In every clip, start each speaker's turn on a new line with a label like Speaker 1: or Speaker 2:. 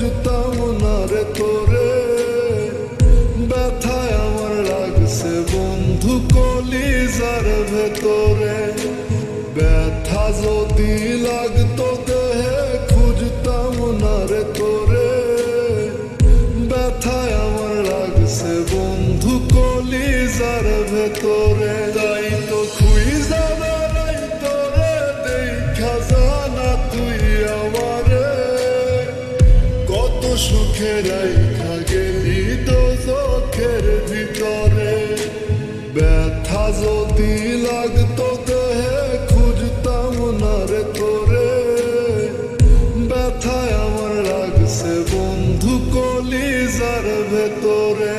Speaker 1: খুঁজতাম না রে তোরে, ব্যথায় আমার লাগছে বন্ধু কলিজার ভেতরে। ব্যথা যদি লাগতো দেহে খুঁজতাম না রে তোরে, ব্যথায় আমার লাগছে বন্ধু কলিজার ভেতরে। তাই তো খুঁজা বেড়াই তোরে, দেখা জানা তুই আমারে, কত সুখে রাইখা গেলি তো চোখের ভিতরে। ব্যথা যদি লাগতো দেহে খুঁজতাম না রে তোরে, ব্যথায় আমার লাগছে বন্ধু কলিজার ভেতরে।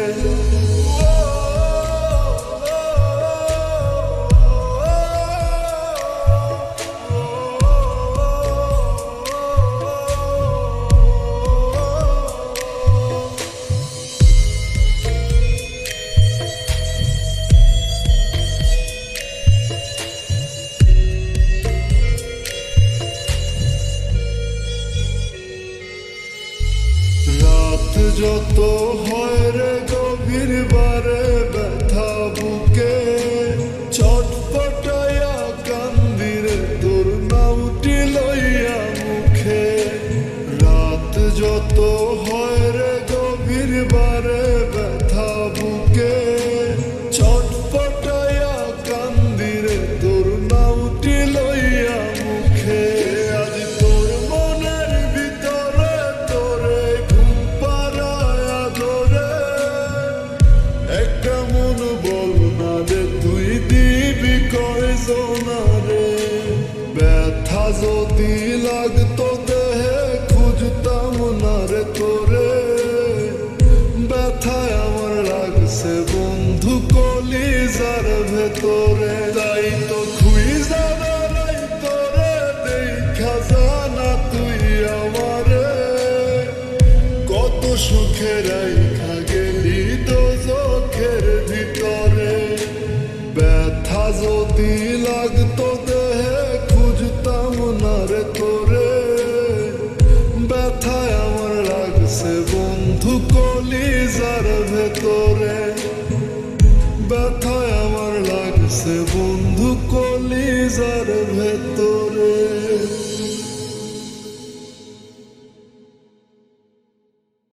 Speaker 1: রাত যত হয় রে গভীর বারে ব্যথা বুকে, ছটফটাইয়া কান্দি রে তোর নামটি লইয়া মুখে। রাত যত হয় রে গভীর বারে ব্যথা বুকে, ছটফটাইয়া কান্দি রে তোর নামটি লইয়া মুখে। আজ তোর মনের ভিতরে তোরে ঘুম পাড়ায়া ধরে, একটা মন বল না রে তুই দিবি কয়জনা রে। ব্যথা যদি লাগতো দেহে খুঁজতাম না রে তোরে, ব্যথায় আমার লাগছে বন্ধু কলিজার ভেতরে। তাই তো খুঁজা বেড়াই তোরে, দেখা জানা তুই আমারে, কত সুখে রাইখা গেলি তো চোখের ভিতরে। ব্যথা যদি লাগতো দেহে খুঁজতাম না রে তোরে, ব্যথায় আমার লাগছে বন্ধু কলিজার ভেতরে। ব্যথায় আমার লাগছে বন্ধু কলিজার ভেতরে।